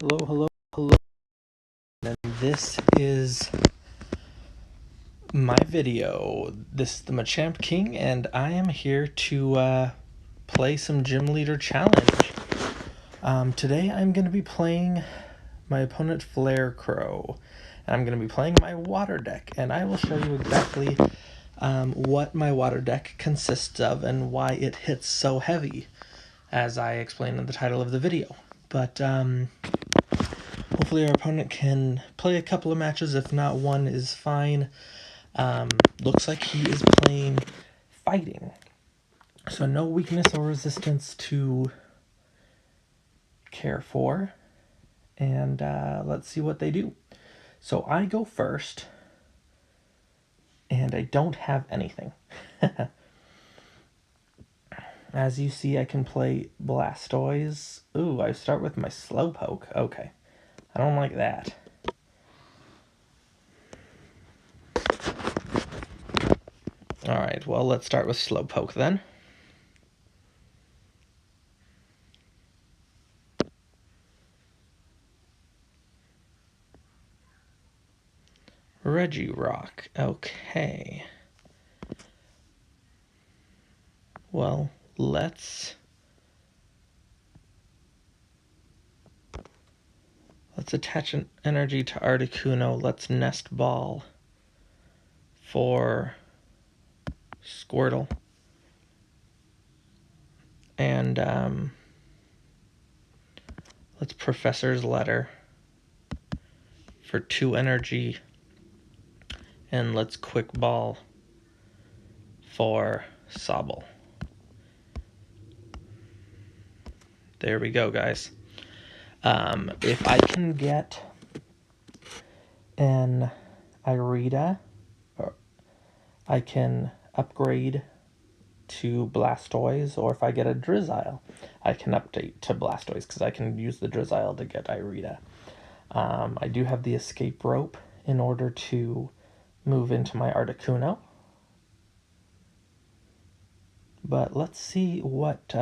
Hello, and this is my video. This is the Machamp King, and I am here to play some Gym Leader Challenge. Today I'm going to be playing my opponent Flare Crow, and I'm going to be playing my water deck, and I will show you exactly what my water deck consists of and why it hits so heavy, as I explained in the title of the video. But hopefully our opponent can play a couple of matches. If not, one is fine. Looks like he is playing fighting. So no weakness or resistance to care for. And let's see what they do. So I go first. And I don't have anything. As you see, I can play Blastoise. Ooh, I start with my Slowpoke. Okay. I don't like that. Alright, well, let's start with Slowpoke then. Regirock. Okay. Well, let's attach an energy to Articuno. Let's Nest Ball for Squirtle. And let's Professor's Letter for 2 energy. And let's Quick Ball for Sobble. There we go, guys. If I can get an Irida, or I can upgrade to Blastoise, or if I get a Drizzile, I can update to Blastoise, because I can use the Drizzile to get Irida. I do have the Escape Rope in order to move into my Articuno. But let's see what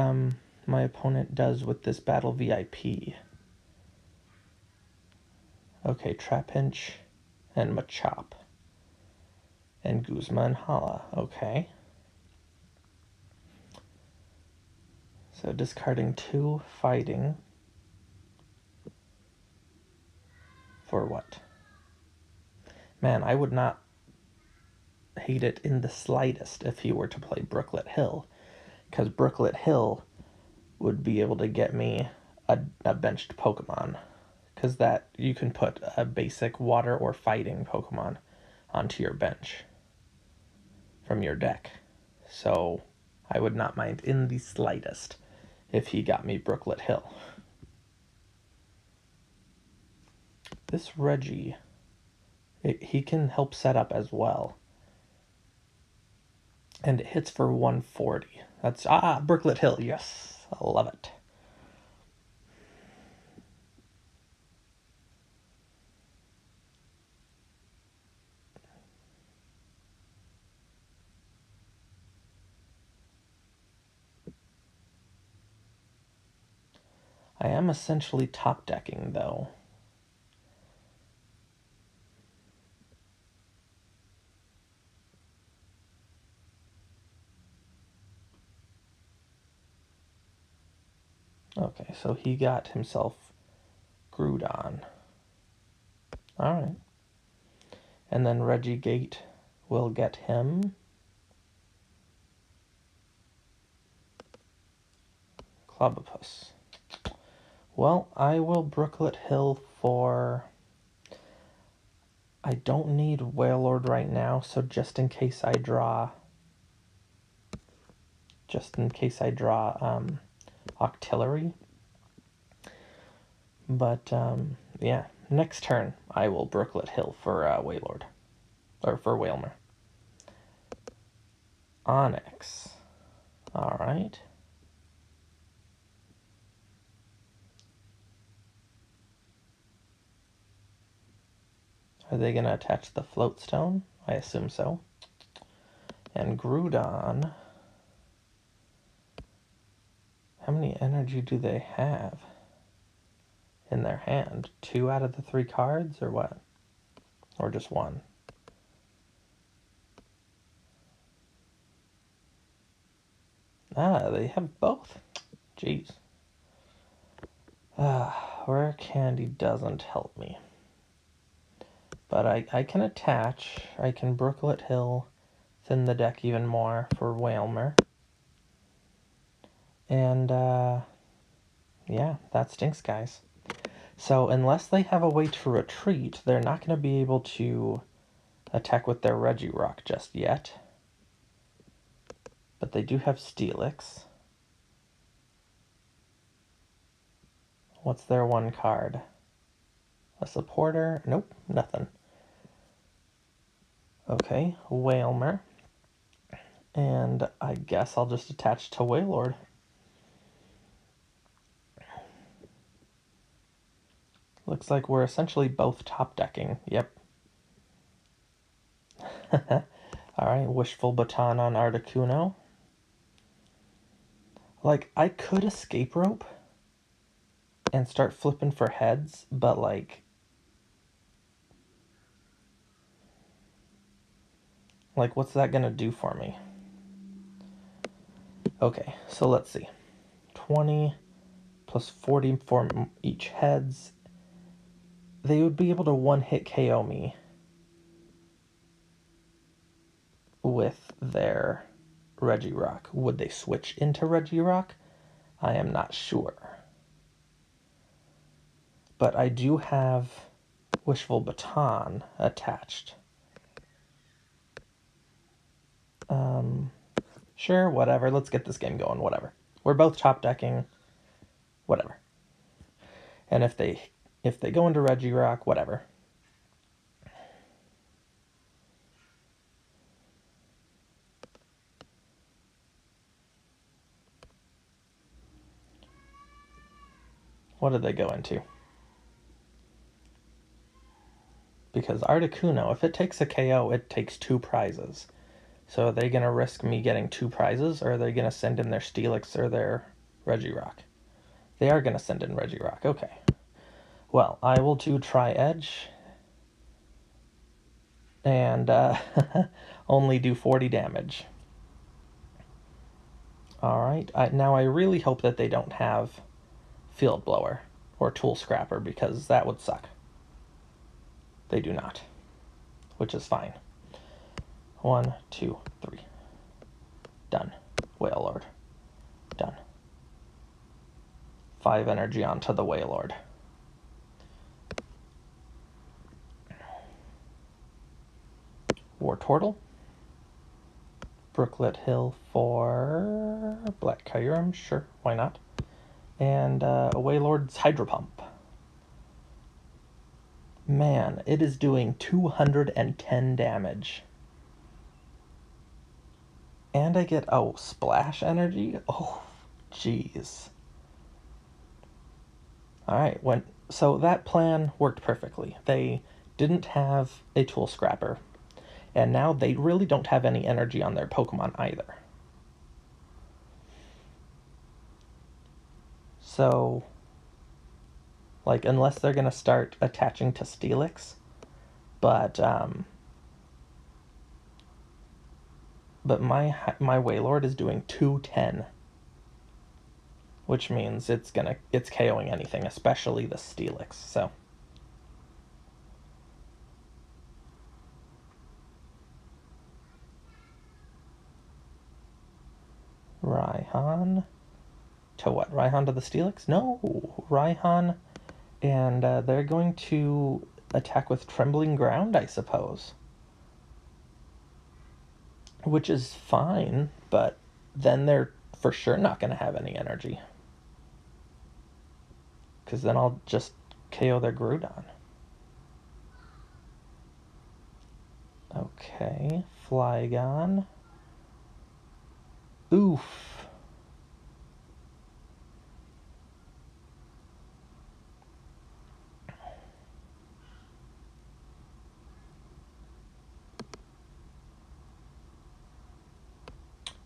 my opponent does with this Battle VIP. Okay, Trapinch and Machop. And Guzma and Hala. Okay. So discarding 2, fighting. For what? Man, I would not hate it in the slightest if he were to play Brooklet Hill, because Brooklet Hill would be able to get me a benched Pokemon, because that you can put a basic water or fighting Pokemon onto your bench from your deck. So I would not mind in the slightest if he got me Brooklet Hill. This Reggie, he can help set up as well. And it hits for 140. That's, Brooklet Hill, yes. I love it. I am essentially top decking, though. Okay, so he got himself Groudon. Alright. And then Regigate will get him Clobopus. Well, I will Brooklet Hill for... I don't need Wailord right now, so just in case I draw... Octillery. But, yeah. Next turn, I will Brooklet Hill for Wailord. Or for Wailmer. Onyx. Alright. Are they going to attach the Float Stone? I assume so. And Groudon. How many energy do they have? in their hand. 2 out of the 3 cards, or what? Or just 1? Ah, they have both. Jeez. Rare candy doesn't help me. But I can attach. I can Brooklet Hill, thin the deck even more for Whalmer. And, yeah, that stinks, guys. So unless they have a way to retreat, they're not going to be able to attack with their Regirock just yet. But they do have Steelix. What's their 1 card? A supporter? Nope, nothing. Okay, Whalmer. And I guess I'll just attach to Wailord. Looks like we're essentially both top decking. Yep. Alright, Wishful Baton on Articuno. Like, I could Escape Rope and start flipping for heads, but like what's that gonna do for me? Okay, so let's see. 20 plus 40 for each heads. They would be able to 1-hit KO me with their Regirock. Would they switch into Regirock? I am not sure. But I do have Wishful Baton attached. Sure, whatever. Let's get this game going, whatever. We're both top decking, whatever. And if they go into Regirock, whatever. What did they go into? Because Articuno, if it takes a KO, it takes 2 prizes. So are they going to risk me getting 2 prizes, or are they going to send in their Steelix or their Regirock? They are going to send in Regirock, okay. Well, I will try Edge. And only do 40 damage. Alright, now I really hope that they don't have Field Blower or Tool Scrapper, because that would suck. They do not, which is fine. 1, 2, 3. Done. Wailord. Done. 5 energy onto the Wailord. Wartortle. Brooklet Hill for Black Kyurem, sure, why not? And Wailord's Hydro Pump. Man, it is doing 210 damage. And I get, splash energy? Oh, jeez. Alright, so that plan worked perfectly. They didn't have a Tool Scrapper. And now they really don't have any energy on their Pokemon either. So, like, unless they're going to start attaching to Steelix, but my Wailord is doing 210, which means it's KOing anything, especially the Steelix. So Raihan to what? Raihan to the Steelix? No, Raihan, and they're going to attack with Trembling Ground, I suppose. Which is fine, but then they're for sure not going to have any energy. Because then I'll just KO their Groudon. Okay, Flygon. Oof.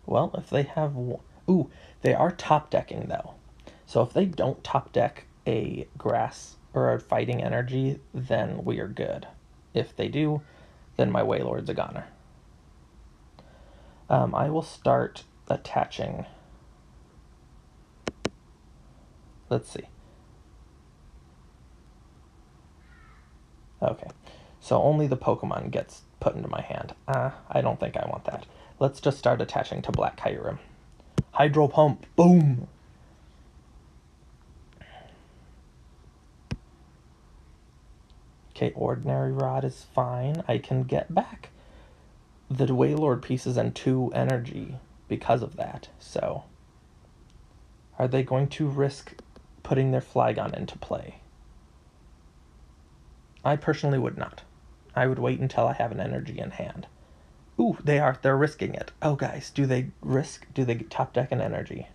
Well, if they have... Ooh, they are top decking, though. So if they don't top deck a grass or a fighting energy, then we are good. If they do, then my Wailord's a goner. I will start attaching. Let's see. Okay, so only the Pokemon gets put into my hand. I don't think I want that. Let's just start attaching to Black Kyurem. Hydro Pump, boom! Okay, Ordinary Rod is fine. I can get back the Wailord pieces and 2 energy because of that, so... Are they going to risk putting their Flygon into play? I personally would not. I would wait until I have an energy in hand. Ooh, they are. They're risking it. Oh, guys, do they risk? Do they top deck an energy?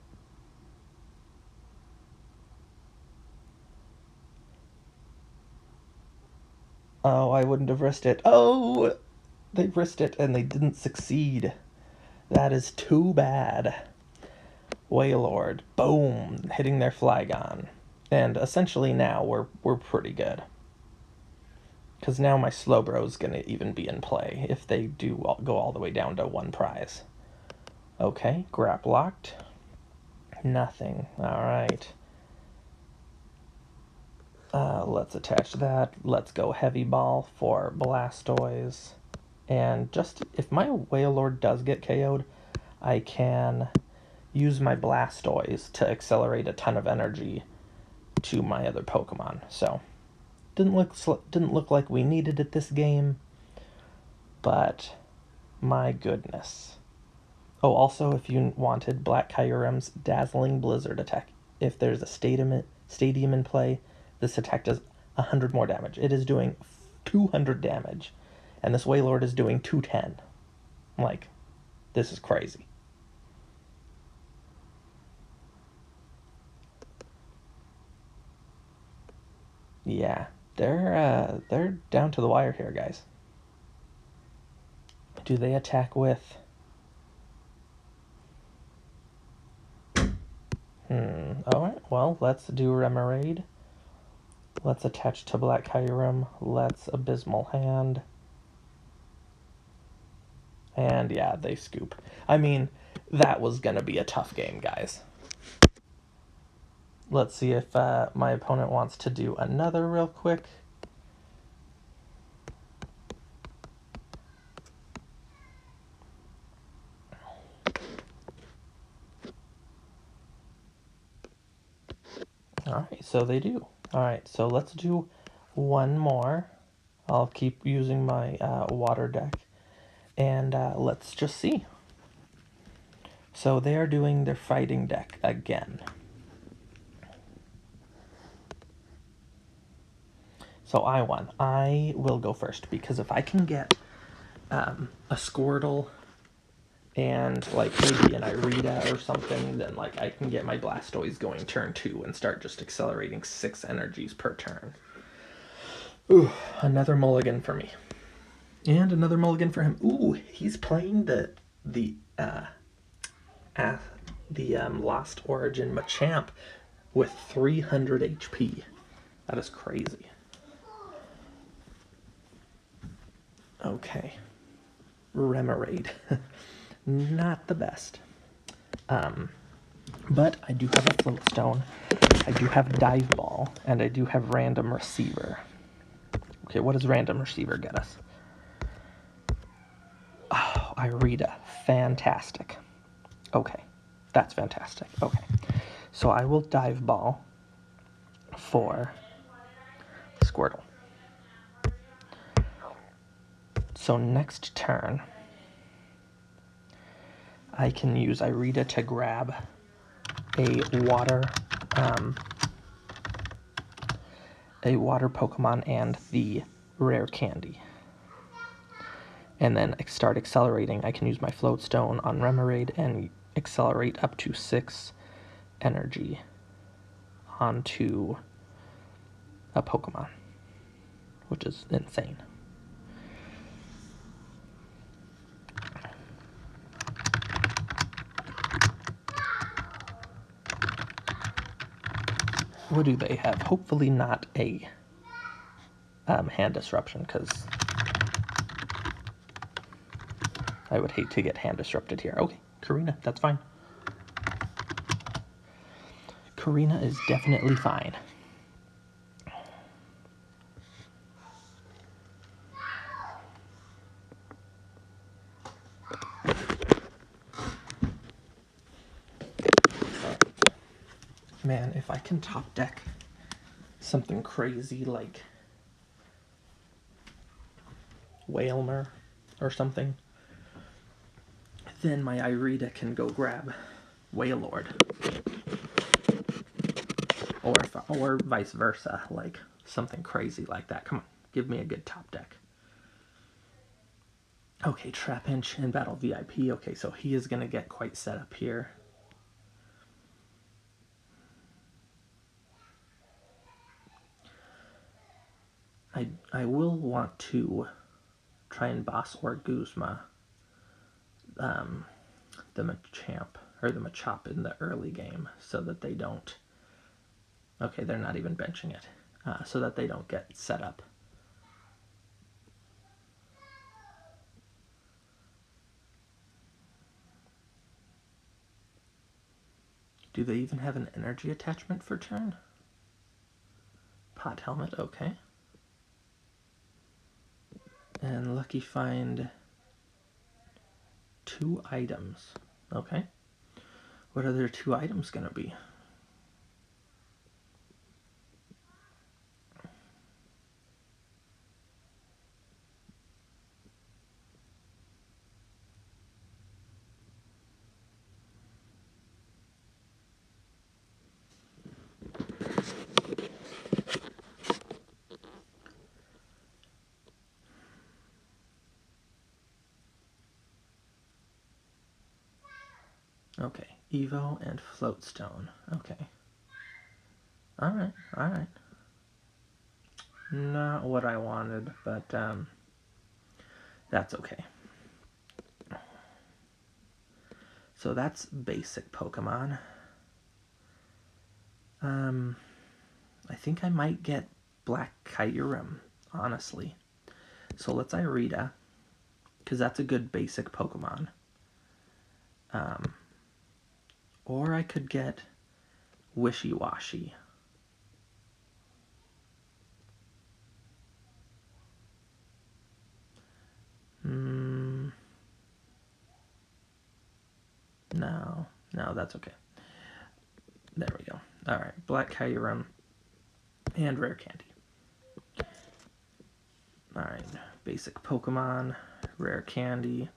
Oh, I wouldn't have risked it. Oh, they risked it and they didn't succeed. That is too bad. Wailord, boom, hitting their Flygon. And essentially now we're pretty good. Because now my Slowbro's going to even be in play if they do go all the way down to 1 prize. Okay, Grap locked. Nothing. Alright. Let's attach that. Let's go Heavy Ball for Blastoise. And just, if my Wailord does get KO'd, I can use my Blastoise to accelerate a ton of energy to my other Pokemon. So... Didn't look like we needed it this game, but my goodness. Oh, also, if you wanted Black Kyurem's Dazzling Blizzard attack, if there's a stadium in play, this attack does 100 more damage. It is doing 200 damage, and this Wailord is doing 210. Like, this is crazy. Yeah. They're down to the wire here, guys. Do they attack with... Alright, well, let's do Remoraid. Let's attach to Black Kyurem. Let's Abysmal Hand. And yeah, they scoop. I mean, that was gonna be a tough game, guys. Let's see if my opponent wants to do another real quick. Alright, so they do. Alright, so let's do one more. I'll keep using my water deck. And let's just see. So they are doing their fighting deck again. So I won. I will go first, because if I can get a Squirtle and like maybe an Irida or something, then like I can get my Blastoise going turn 2 and start just accelerating 6 energies per turn. Ooh, another mulligan for me. And another mulligan for him. Ooh, he's playing the Lost Origin Machamp with 300 HP. That is crazy. Okay. Remoraid. Not the best. But I do have a Floatstone, I do have Dive Ball, and I do have Random Receiver. Okay, what does Random Receiver get us? Oh, Irida. Fantastic. Okay, that's fantastic. Okay, so I will Dive Ball for Squirtle. So next turn, I can use Irida to grab a water Pokemon and the rare candy. And then start accelerating. I can use my Floatstone on Remoraid and accelerate up to 6 energy onto a Pokemon, which is insane. What do they have? Hopefully not a hand disruption, because I would hate to get hand disrupted here. Okay, Karina, that's fine. Karina is definitely fine. Man, if I can top deck something crazy like Whalmer or something, then my Irida can go grab Wailord. Or vice versa, like something crazy like that. Come on, give me a good top deck. Okay, Trapinch and Battle VIP. Okay, so he is going to get quite set up here. I will want to try and boss or Guzma the Machamp or the Machop in the early game, so that they don't. Okay, they're not even benching it, so that they don't get set up. Do they even have an energy attachment for turn? Pot Helmet, okay. And Lucky find 2 items. Okay. What are their 2 items gonna be? Okay, Evo and Floatstone. Okay. Alright, alright. Not what I wanted, but that's okay. So that's basic Pokemon. I think I might get Black Kyurem, honestly. So let's Irida, because that's a good basic Pokemon. Or I could get Wishy-Washy. No, that's okay. There we go. Alright, Black Kyurem and Rare Candy. Alright, basic Pokemon, Rare Candy,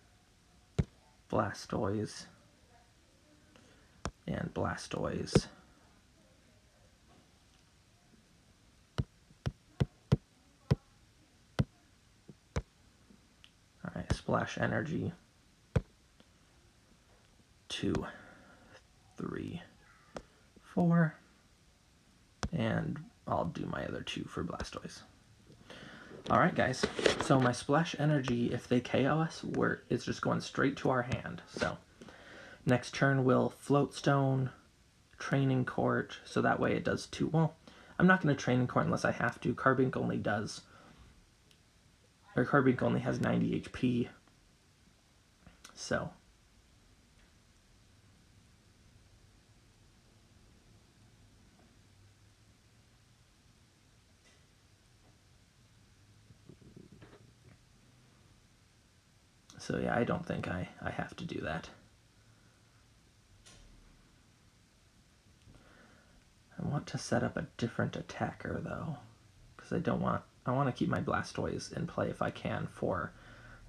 Blastoise, and Blastoise. Alright, Splash Energy. 2, 3, 4. And I'll do my other 2 for Blastoise. Alright guys, so my Splash Energy, if they KO us, it's just going straight to our hand. So next turn we'll Floatstone, Training Court, so that way it does 2. Well, I'm not going to Training Court unless I have to. Carbink only does, or Carbink only has 90 HP. So yeah, I don't think I have to do that. I want to set up a different attacker though, because I want to keep my Blastoise in play if I can for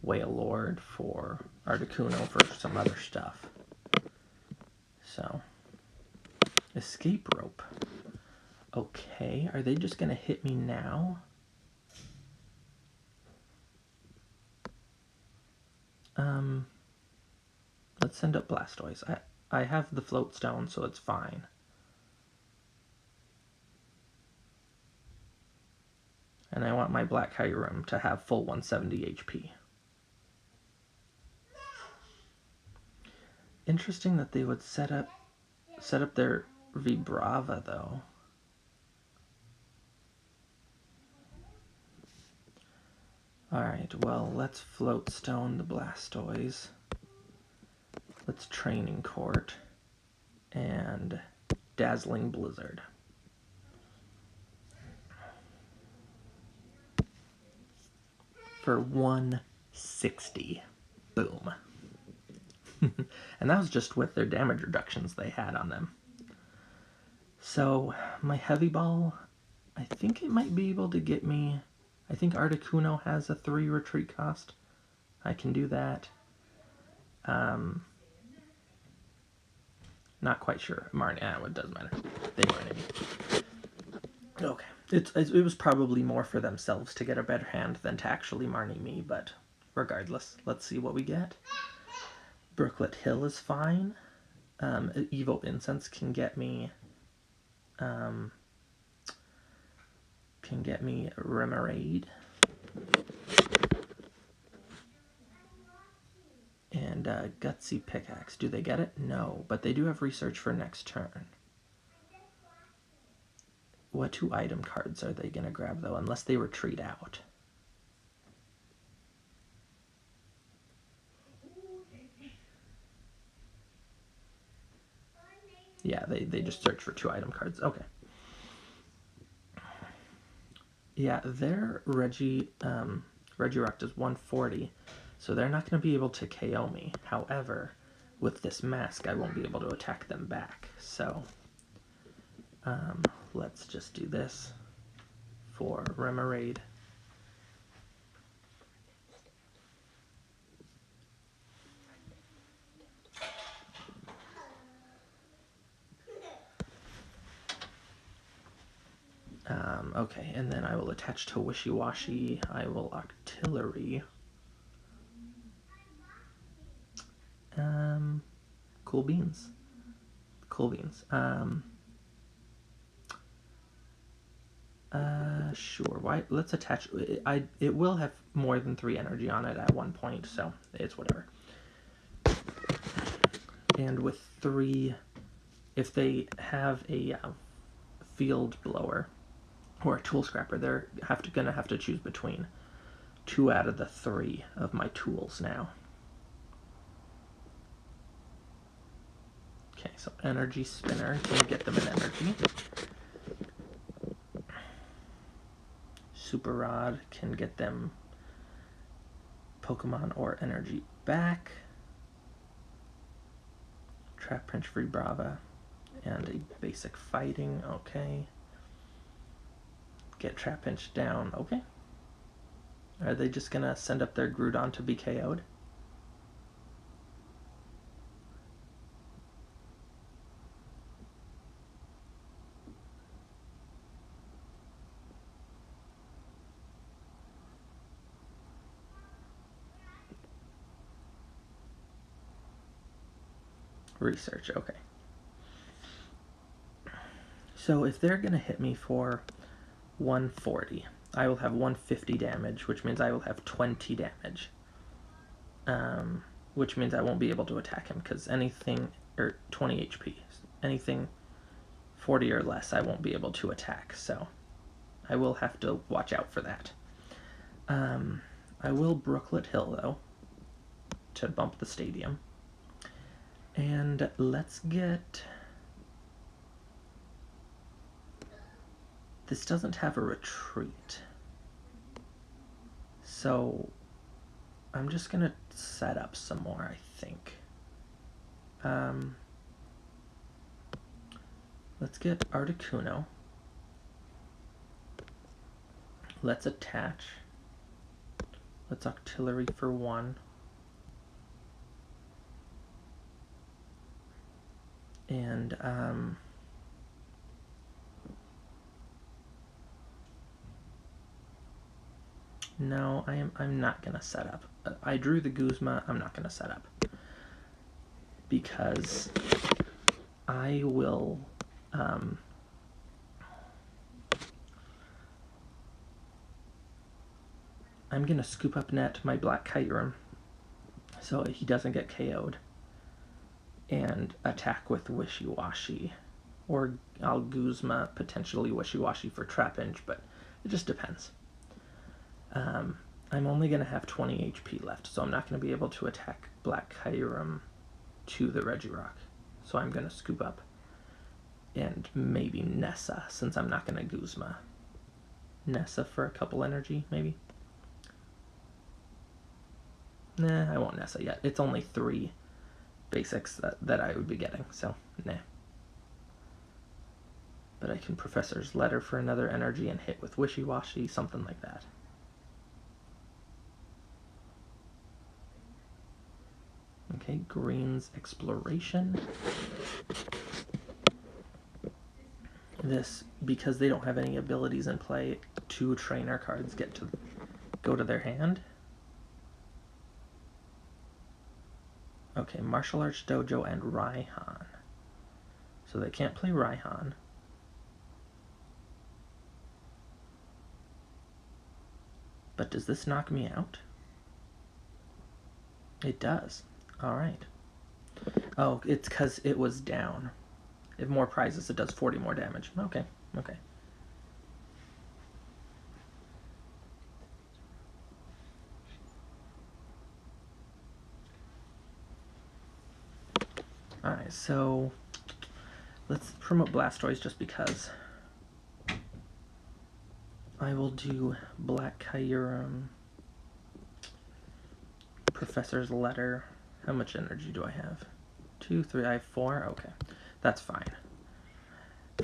Wailord, for Articuno, for some other stuff. So, Escape Rope. Okay, are they just going to hit me now? Let's send up Blastoise. I have the Floatstone, so it's fine. And I want my Black Kyurem to have full 170 HP. Interesting that they would set up their Vibrava though. Alright, well, let's Float Stone the Blastoise. Let's Training Court. And Dazzling Blizzard. For 160. Boom. And that was just with their damage reductions they had on them. So, my Heavy Ball, I think it might be able to get me... I think Articuno has a 3 retreat cost. I can do that. Not quite sure. It doesn't matter. They Marnie me. Okay. It was probably more for themselves to get a better hand than to actually Marnie me, but regardless, let's see what we get. Brooklet Hill is fine. Evo Incense can get me Remoraid. And Gutsy Pickaxe. Do they get it? No, but they do have research for next turn. What 2 item cards are they going to grab, though, unless they retreat out? Yeah, they just search for 2 item cards. Okay. Yeah, their Regirock is 140, so they're not going to be able to KO me. However, with this mask, I won't be able to attack them back. So, let's just do this for Remoraid. Okay, and then I will attach to Wishy-Washy. I will Artillery. Cool Beans. Cool Beans. Sure. Why? Let's attach. It will have more than 3 energy on it at one point, so it's whatever. And with 3, if they have a Field Blower or a Tool Scrapper, they're gonna have to choose between 2 out of the 3 of my tools now. Okay, so Energy Spinner can get them an energy. Super Rod can get them Pokemon or energy back. Trap Pinch Free Brava and a basic fighting. Okay. Get Trap Pinch down. Okay. Are they just gonna send up their Groudon to be KO'd? Research, okay. So if they're going to hit me for 140, I will have 150 damage, which means I will have 20 damage. Which means I won't be able to attack him, because anything, or 20 HP, anything 40 or less I won't be able to attack, so I will have to watch out for that. I will Brooklet Hill, though, to bump the stadium. And let's get... This doesn't have a retreat. So I'm just going to set up some more, I think. Let's get Articuno. Let's attach. Let's Artillery for 1. And no, I'm not gonna set up. I drew the Guzma. I'm not gonna set up because I will. I'm gonna scoop up net my Black Kyurem so he doesn't get KO'd. And attack with Wishy-Washy. Or I'll Guzma, potentially Wishy-Washy for Trapinch, but it just depends. I'm only going to have 20 HP left, so I'm not going to be able to attack Black Kyurem to the Regirock. So I'm going to scoop up and maybe Nessa, since I'm not going to Guzma. Nessa for a couple energy, maybe? Nah, I won't Nessa yet. It's only 3 basics that I would be getting, so nah. But I can Professor's Letter for another energy and hit with Wishy Washy, something like that. Okay, Green's Exploration. This, because they don't have any abilities in play, 2 trainer cards get to go to their hand. Okay, Martial Arts Dojo and Raihan. So they can't play Raihan. But does this knock me out? It does. Alright. Oh, it's because it was down. If more prizes, it does 40 more damage. Okay, okay. Alright, so let's promote Blastoise just because. I will do Black Kyurem, Professor's Letter. How much energy do I have? 2, 3, I have 4? Okay, that's fine.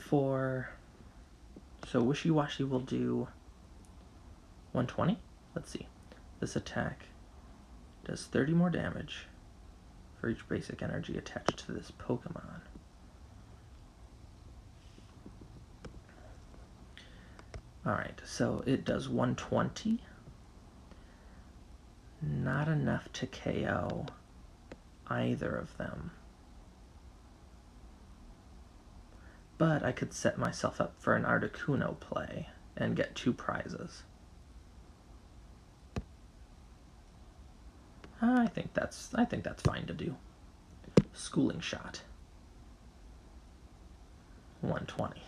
So Wishy Washy will do 120? Let's see. This attack does 30 more damage for each basic energy attached to this Pokemon. Alright, so it does 120. Not enough to KO either of them. But I could set myself up for an Articuno play and get 2 prizes. I think that's fine to do. Schooling Shot. 120.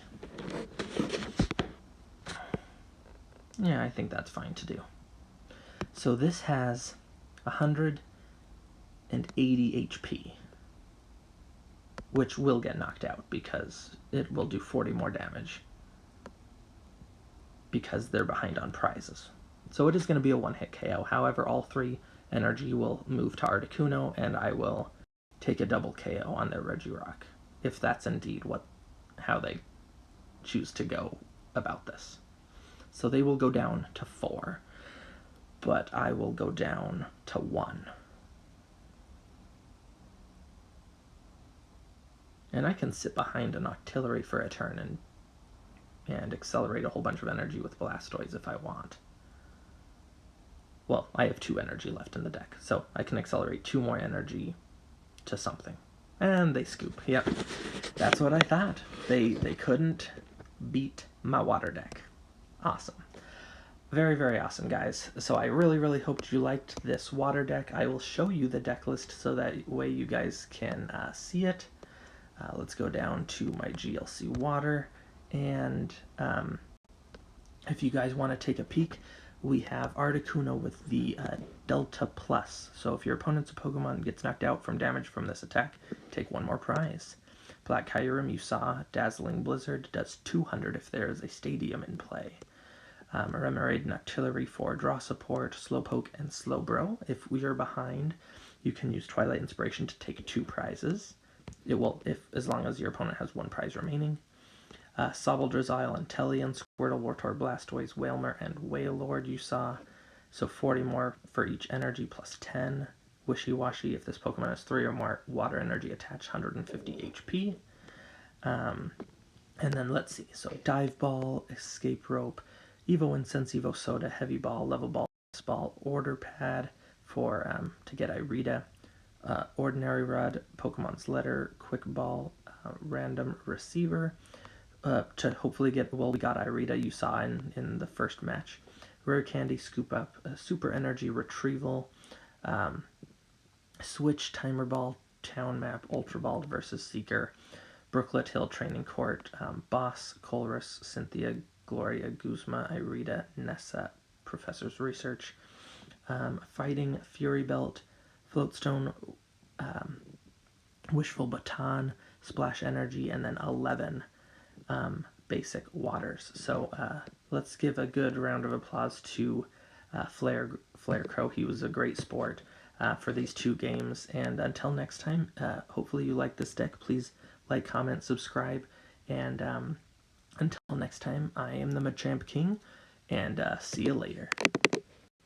Yeah, I think that's fine to do. So this has 180 HP, which will get knocked out because it will do 40 more damage because they're behind on prizes. So it is going to be a one-hit KO. However, all 3 energy will move to Articuno, and I will take a double KO on their Regirock, if that's indeed how they choose to go about this. So they will go down to 4, but I will go down to 1. And I can sit behind an Octillery for a turn and accelerate a whole bunch of energy with Blastoise if I want. Well, I have 2 energy left in the deck, so I can accelerate 2 more energy to something. And they scoop. Yep, that's what I thought. They couldn't beat my water deck. Awesome. Very, very awesome, guys. So I really, really hoped you liked this water deck. I will show you the deck list so that way you guys can see it. Let's go down to my GLC water, and if you guys want to take a peek, we have Articuno with the Delta Plus. So if your opponent's Pokemon gets knocked out from damage from this attack, take 1 more prize. Black Kyurem, you saw Dazzling Blizzard, does 200 if there is a Stadium in play. Remoraid and Octillery for draw support, Slowpoke, and Slowbro. If we are behind, you can use Twilight Inspiration to take 2 prizes. It will, as long as your opponent has 1 prize remaining. Sobble, Drizzile, and Teleon, Squirtle, Wartortle, Blastoise, Wailmer, and Wailord you saw. So 40 more for each energy plus 10. Wishy Washy, if this Pokemon has 3 or more water energy attached, 150 HP. And then let's see. So Dive Ball, Escape Rope, Evo Incense, Evo Soda, Heavy Ball, Level Ball, Ball, Order Pad for to get Irida. Ordinary Rod, Pokemon's Letter, Quick Ball, Random Receiver, to hopefully get, well, we got Irida, you saw in the first match. Rare Candy, Scoop Up, Super Energy Retrieval, Switch, Timer Ball, Town Map, Ultra Ball versus Seeker, Brooklet Hill Training Court, Boss, Colress, Cynthia, Gloria, Guzma, Irida, Nessa, Professor's Research, Fighting, Fury Belt, Floatstone, Wishful Baton, Splash Energy, and then 11 basic waters. So let's give a good round of applause to Flare Crow. He was a great sport for these 2 games. And until next time, hopefully you like this deck. Please like, comment, subscribe, and until next time, I am the Machamp King, and see you later.